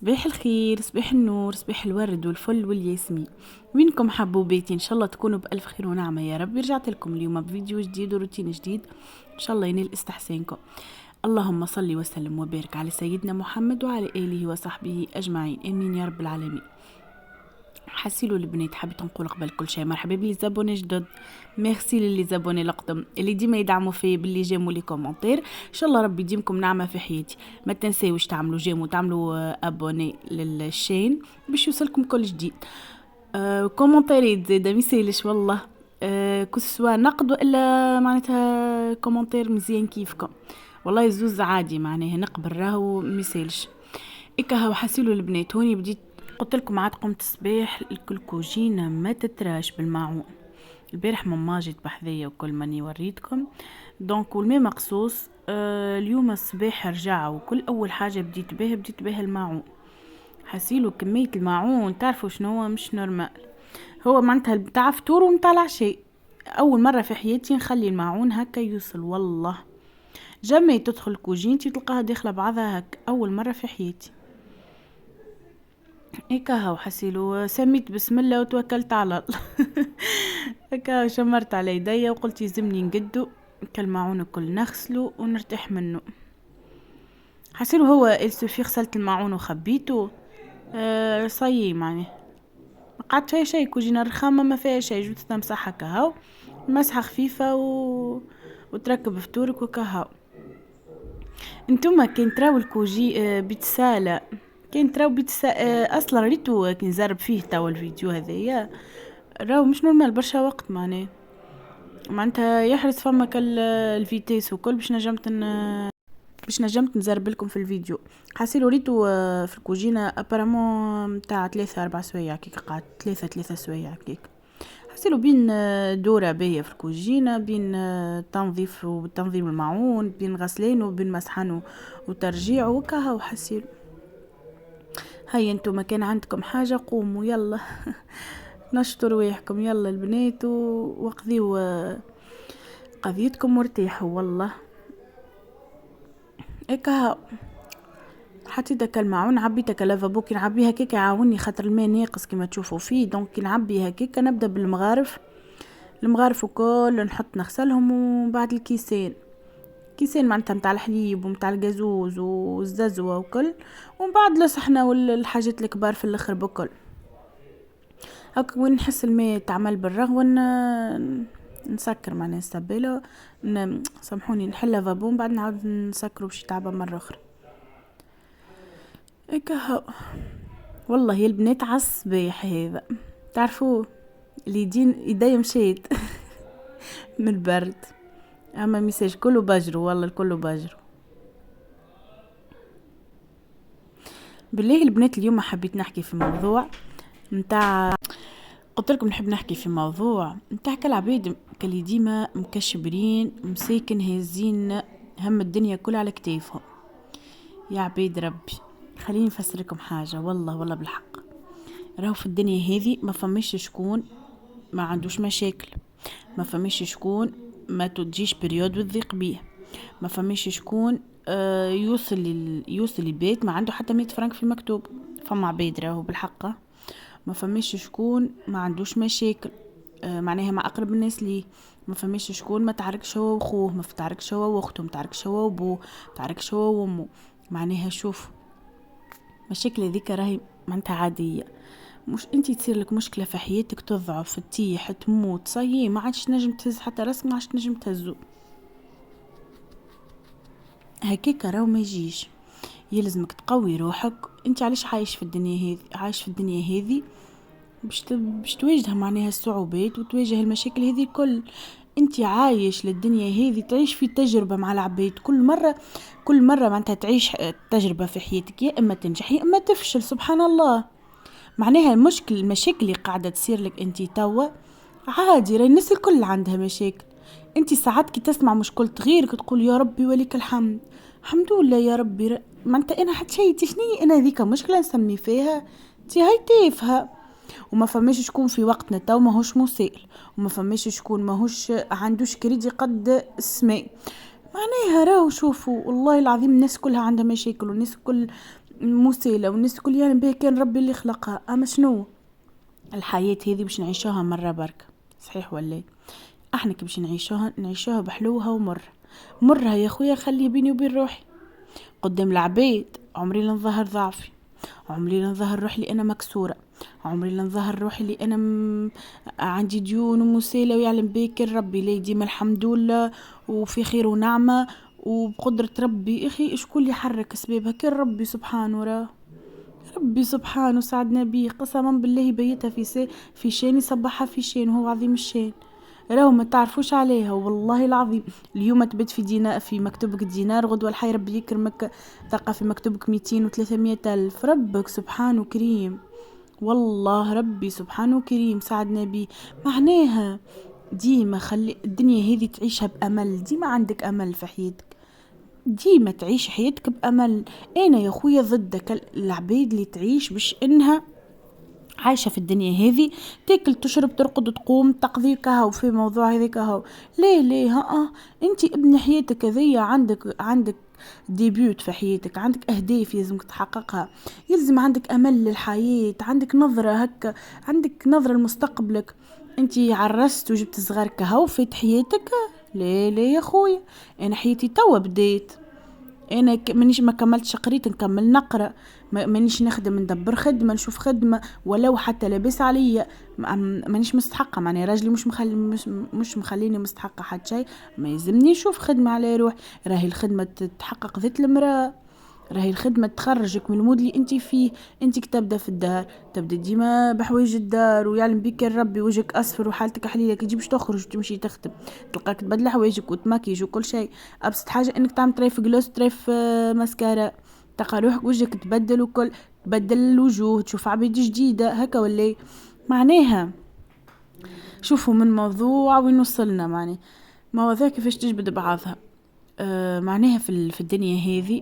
صباح الخير، صباح النور، صباح الورد والفل والياسمين. وينكم حبوباتي؟ ان شاء الله تكونوا بالف خير ونعمه يا رب. رجعت لكم اليوم بفيديو جديد وروتين جديد ان شاء الله ينال استحسانكم. اللهم صل وسلم وبارك على سيدنا محمد وعلى اله وصحبه اجمعين، امين يا رب العالمين. حسيلو البنات، حبيت نقول قبل كل شيء مرحبا بلي زابوني جدد، ميرسي للي زابوني القدم اللي ديما يدعموا فيا باللي جيموا لي كومونتير. ان شاء الله ربي يديمكم نعمه في حياتي. ما تنساوش تعملوا جيم وتعملوا ابوني للشين باش يوصلكم كل جديد. كومونتيرات زاده ميسالش والله، كسوا نقد والا معناتها كومونتير مزيان كيفكم، والله يزوز عادي معناها نقبل راهو ميسالش. إكا هاو حسيلو البنات، هوني بديت قلت لكم عاد قمت الصباح الكوجينه ما تتراش بالمعون. البارح ماما جيت بحذية وكل ماني وريتكم دونك والماء مقصوص. اليوم الصباح رجع وكل اول حاجه بديت بها الماعون. حسيلو كميه الماعون تعرفوا شنو هو مش نورمال، هو معناتها بتاع فطور ومتاع العشاء. اول مره في حياتي نخلي الماعون هكا يوصل، والله جمي تدخل كوجينتي تلقاها داخله بعضها هكا، اول مره في حياتي. هيك هاو حسيلو سميت بسم الله وتوكلت على الله. هكا شمرت على يديا وقلت يلزمني نقدو كالماعون الكل نغسلو ونرتاح منه. حسيلو هو السوفي غسلت الماعون وخبيته. صيي معني ما قعدت فيها شي، كوجينا رخامة ما فيها شي، جوت تمسح هكا هاو مسحة خفيفة وتركب فطورك وكهاو. انتوما كين تراو الكوجي بيتسالة، كان تراو اصلا ريتو كي نزرب فيه توا الفيديو هذايا راهو مش نورمال برشا وقت معناتها يحرص فمك الفيتيس وكل باش نجمت نزرب لكم في الفيديو. حاسيلو ريتو في الكوجينه ابارامون تاع 3-4 سوايع كيك، قعدت 3 سوايع كيك. حاسيلو بين دورة باهية في الكوجينه، بين تنظيف وتنظيم الماعون، بين غسلين وبين مسحان وترجيع وكاها. وحسيلو هيا انتو ما كان عندكم حاجة قوموا يلا نشطوا رواحكم يلا البنات وقضيوا قضيتكم وارتاحوا. والله اكا حطيت الماعون عبيتك لافابو، كي نعبيها كيك يعاوني خاطر الماء ناقص كما تشوفوا فيه، دونك كي نعبيها كيك نبدا بالمغارف وكل نحط نغسلهم، وبعد الكيسين معناتها متاع الحليب ومتاع الجازوز والززوة وكل، ومن بعد الصحنة والحاجات الكبار في الاخر بكل هكا. وين نحس الماء تعمل بالرغوة نسكر معناها السبالة، سامحوني نحل فابون بعد نعاود نسكرو باش يتعبى مرة اخرى. هكا والله يا البنات عالصباح هذا تعرفوا اليدين ايديا مشيت من البرد، اما ميساج كله بجرو، والله الكل بجرو. بالله البنات اليوم حبيت نحكي في موضوع متاع، قلت لكم نحب نحكي في موضوع متاع كالعباد كاللي ديما مكشبرين مساكن هازين هم الدنيا كلها على كتافهم. يا عباد ربي خليني نفسر لكم حاجه، والله بالحق راهو في الدنيا هذه ما فماش شكون ما عندوش مشاكل، ما فماش شكون ما تجيش بريود وتضيق بيه، ما فماش شكون يوصل البيت ما عنده حتى 100 فرنك في المكتوب. فما عباد راهو بالحق ما فماش شكون ما عندوش مشاكل، معناها مع اقرب الناس ليه. ما فماش شكون ما تعركش هو واخوه، ما تعركش هو واخته، ما تعركش هو وابوه، ما تعركش هو وامه. معناها شوف مشاكل هذيك راهي معناتها عاديه، مش انتي تصير لك مشكله في حياتك تضعف تطيح تموت صايي ما عادش نجم تهز حتى راسك، ما عادش نجم تهزو هكاك راهو ما يجيش. يلزمك تقوي روحك. انت علاش عايش في الدنيا هذه باش تواجه معناها الصعوبات وتواجه المشاكل هذه الكل. انت عايش للدنيا هذه تعيش في تجربه مع العباد، كل مره معناتها تعيش تجربه في حياتك، يا اما تنجح يا اما تفشل سبحان الله. معناها المشاكل اللي قاعده تصير لك انت توا عادي، راهي الناس الكل عندها مشاكل. انت ساعات كي تسمع مشكلة غيرك تقول يا ربي وليك الحمد، الحمد لله يا ربي. ما انت انا حد شيء تشني انا ذيك مشكلة نسمي فيها تي هاي تافهة. وما فماش شكون في وقتنا تو ماهوش مسائل، وما فماش شكون ماهوش عندوش كريدي قد السماء. معناها راهو شوفوا والله العظيم الناس كلها عندها مشاكل، والناس كل مسيلة والناس الكل يعلم بها كان ربي اللي خلقها. اما شنو الحياة هذه باش نعيشوها مرة بركة، صحيح ولا؟ احنا كي باش نعيشوها بحلوها ومر مرها يا خويا. خلي بيني وبين روحي قدام العباد عمري لا نظهر ضعفي، عمري لا نظهر روحي اللي انا مكسوره، عمري لا نظهر روحي اللي انا عندي ديون ومسيله ويعلم بيك ربي لي ديما الحمد لله وفي خير ونعمه وبقدره ربي. اخي شكون اللي يحرك اسبابها؟ كان ربي سبحانه. راه ربي سبحانه سعدنا بيه قسما بالله. بيتها في شان يصبحها في شان وهو عظيم الشان. راهو ما تعرفوش عليها والله العظيم. اليوم تبت في دينار في مكتبك دينار، غدوة الحي ربي يكرمك تلقى في مكتبك 200 و300 ألف. ربك سبحانه كريم والله، ربي سبحانه كريم ساعدنا بيه. معناها ديما خلي الدنيا هذه تعيشها بأمل، ديما عندك أمل في حياتك، ديما تعيش حياتك بأمل. أنا يا خويا ضدك العبيد اللي تعيش باش إنها عايشة في الدنيا هذه تاكل تشرب ترقد تقوم تقضي كهو في موضوع هذا كهو. ليه ها انتي ابن حياتك هذيا عندك ديبيوت في حياتك، عندك اهداف لازمك تحققها، يلزم عندك امل للحياة، عندك نظرة هكا، عندك نظرة لمستقبلك. انتي عرست وجبت صغار كهو في حياتك. ليه يا خويا انا حياتي توا بديت. انا مانيش ما كملتش قريت نكمل نقرا، مانيش نخدم ندبر خدمه نشوف خدمه ولو حتى لاباس عليا. مانيش مستحقه، معني راجلي مش مخليني مستحقه حتى شيء، ما يلزمني نشوف خدمه على روح. راهي الخدمه تتحقق ذات المراه، راهي الخدمة تخرجك من المود اللي انت فيه. انت كتبدا في الدار تبدا ديما بحوايج الدار ويعلم بك ربي وجهك اصفر وحالتك حليله، كي تجيبش تخرج تمشي تخدم تلقاك تبدل حوايجك وتماكيج وكل شيء. ابسط حاجه انك تعمل طريف جلوس طريف ماسكارا، تلقى روحك وجهك تبدل وكل تبدل الوجوه، تشوف عبيد جديده هكا ولا. معناها شوفوا من موضوع وين وصلنا، معني مواضيع كيفاش تجبد بعضها. معناها في الدنيا هذه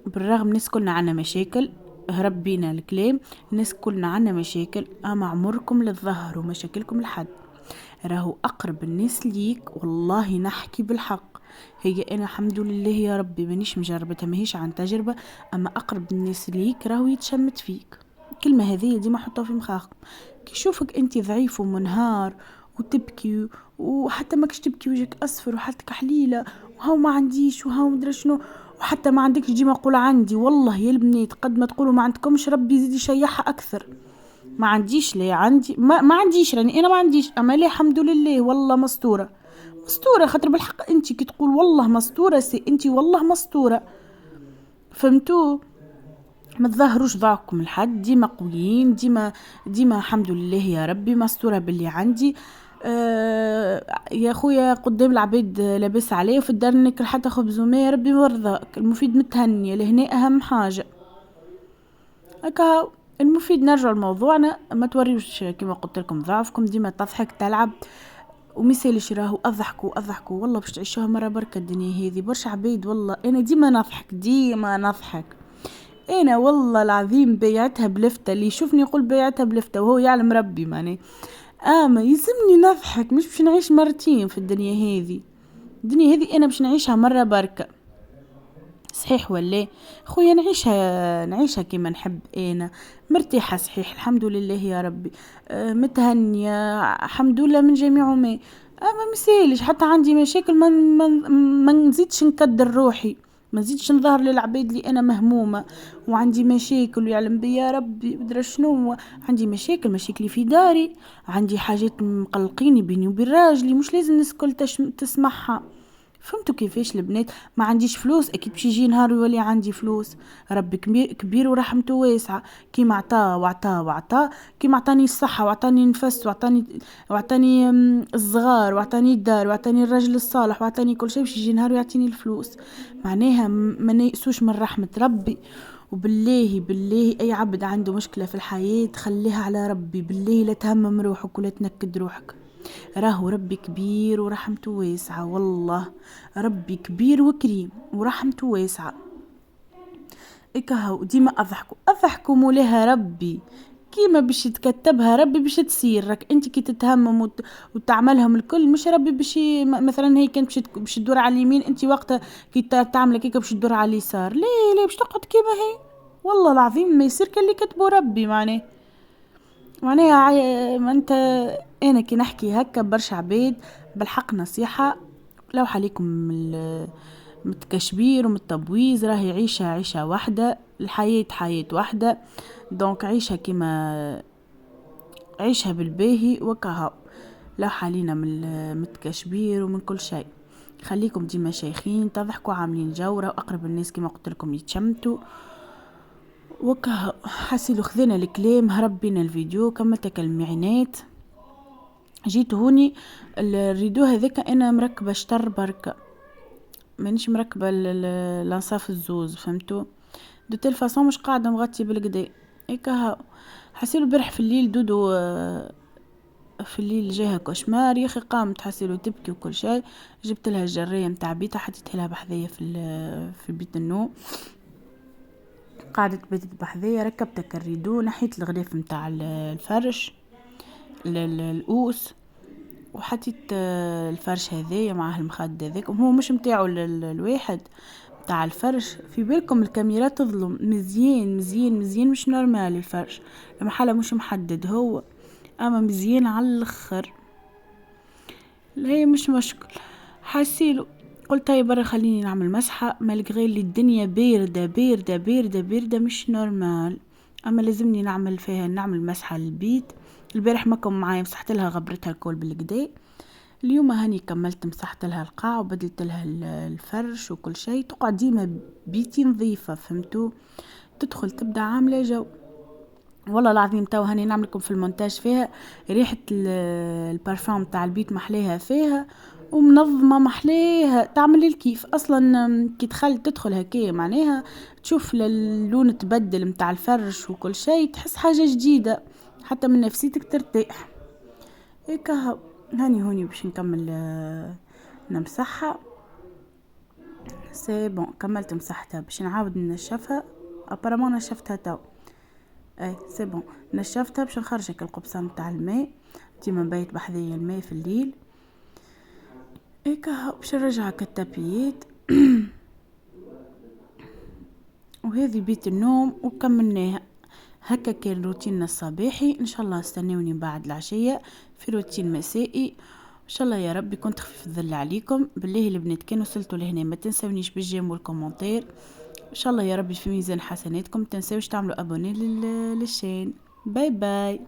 بالرغم الناس كلنا عنا مشاكل، هرب بينا الكلام، الناس كلنا عنا مشاكل، اما عمركم للظهر ومشاكلكم لحد. راهو اقرب الناس ليك والله نحكي بالحق، هي انا الحمد لله يا ربي مانيش مجربتها ماهيش عن تجربة، اما اقرب الناس ليك راهو يتشمت فيك. الكلمة هذه ديما حطوها في مخاخكم. كي يشوفك انت ضعيف ومنهار وتبكي وحتى ماكش تبكي وجهك اصفر وحالتك حليلة وهو ما عنديش وهو مدري شنو وحتى ما عندكش، ديما قول عندي. والله يا البنات قد ما تقولوا ما عندكمش ربي يزيد يشيحها اكثر. ما عنديش ليه عندي ما عنديش راني انا ما عنديش، اما ليه الحمد لله والله مستوره مستوره. خاطر بالحق انت كي تقول والله مستوره سي انت والله مستوره، فهمتوا؟ ما تظهروش ضعفكم لحد، ديما قويين، ديما الحمد لله يا ربي مستوره باللي عندي. يا خويا قدام العبيد لاباس عليه وفي الدار ناكل حتى خبز وما يا ربي مرضاك. المفيد متهنيه لهنا اهم حاجه هكا. المفيد نرجع لموضوعنا، ما توريوش كما قلت لكم ضعفكم، ديما تضحك تلعب ومثالش راهو اضحكوا والله باش تعيشوها مره بركه. الدنيا هذه برشا عبيد والله انا ديما نضحك انا والله العظيم بيعتها بلفته، اللي يشوفني يقول بيعتها بلفته وهو يعلم ربي ماني ما يلزمني نضحك، مش باش نعيش مرتين في الدنيا هذه. الدنيا هذه انا باش نعيشها مره بركه، صحيح ولا خويا؟ نعيشها كما نحب، انا مرتاحه صحيح الحمد لله يا ربي، متهنيه الحمد لله من جميع ما مسالش حتى عندي مشاكل ما نزيدش نكدر روحي، ما نزيدش نظهر للعباد اللي انا مهمومه وعندي مشاكل ويعلم بي يا ربي بدرا شنو. عندي مشاكلي في داري، عندي حاجات مقلقيني بيني وبين راجلي، مش لازم الناس الكل تسمعها. فهمتوا كيفاش البنات؟ ما عنديش فلوس اكيد باش يجي نهار يولي عندي فلوس. ربي كبير ورحمته واسعه، كيما وعطاه كيما عطاني الصحه وعطاني نفس وعطاني الصغار وعطاني الدار وعطاني الرجل الصالح وعطاني كل شيء، باش يجي نهار يعطيني الفلوس. معناها ما نيأسوش من رحمه ربي. وبالله اي عبد عنده مشكله في الحياه خليها على ربي، بالله لا تهمم روحك ولا تنكد روحك. راهو ربي كبير ورحمته واسعة، والله ربي كبير وكريم ورحمته واسعة. اكهو ديما اضحكوا مولاها ربي، كيما باش تكتبها ربي باش تصير. راك انت كي تتهمم وتعملهم الكل مش ربي باش مثلا هي كانت باش تدور على اليمين، انت وقتها كي تعمل كيكه باش تدور على اليسار. ليه باش تقعد كيما هي؟ والله العظيم ما يصير كاللي كتبه ربي معناها ما انت. انا كي نحكي هكا برشا عباد بالحق نصيحة، لو عليكم من التكشبير ومن التبويز، راهي عيشة واحدة، الحياة حياة واحدة، دونك عيشها كما عيشها بالباهي وكهو. لو حالينا من التكشبير ومن كل شيء، خليكم ديما شيخين تضحكوا عاملين جورة، واقرب الناس كما قلت لكم يتشمتوا وكهو. حسيلو خذينا الكلام، هرب بينا الفيديو، كملت المعينات، جيت هوني الريدو هذاك انا مركبه شطر بركه، مانيش مركبه الانصاف الزوز، فهمتوا؟ دو تيل فاصون مش قاعده مغطيه بالكدا هكا. حسيلو برح في الليل دودو في الليل جاها كوشمار يا اخي، قامت حسيلو تبكي وكل شيء. جبت لها الجريه متاع بيتها، حطيت لها بحذايا في بيت النوم، قعدت بيتت بحذايا، ركبتك الريدو، نحيت الغلاف متاع الفرش القوس، وحطيت الفرش هذايا مع المخد هذاك، هو مش متاعو الواحد متاع الفرش. في بالكم الكاميرا تظلم مزيان مزيان مزيان، مش نورمال الفرش، المحل مش محدد هو، اما مزيان على الاخر. هي مش مشكل. حاسيلو قلت هاي برا خليني نعمل مسحة، مالغري اللي الدنيا باردة باردة باردة باردة مش نورمال، اما لازمني نعمل فيها، نعمل مسحة للبيت. البارح ما كان معايا، مسحت لها غبرتها الكل بالكدا. اليوم هاني كملت، مسحت لها القاع وبدلت لها الفرش وكل شيء، تقعد ديما بيتي نظيفة، فهمتوا؟ تدخل تبدا عاملة جو. والله العظيم تو هاني نعملكم في المونتاج فيها ريحة البارفان تاع البيت محليها فيها، ومنظمة محليها تعمل الكيف اصلا. كي تدخل هكايا معناها تشوف اللون تبدل متاع الفرش وكل شيء، تحس حاجة جديدة، حتى من نفسيتك ترتاح هيك. هاني هوني باش نكمل نمسحها. سي بون كملت مسحتها، باش نعاود ننشفها، ابارامون نشفتها تو. اي سي بون نشفتها، باش نخرجك القبصان تاع الماء، ديما نبيت بحذايا الماء في الليل هيك. باش نرجعك التابيات وهذه بيت النوم وكملناها. هكا كان روتيننا الصباحي، ان شاء الله استنوني بعد العشية في روتين مسائي ان شاء الله يا رب يكون تخفيف الظل عليكم. بالله البنات كان وصلتوا لهنا ما تنسونيش بالجيم والكومنتير، ان شاء الله يا رب في ميزان حسناتكم. تنسوش تعملوا ابوني للشين. باي باي.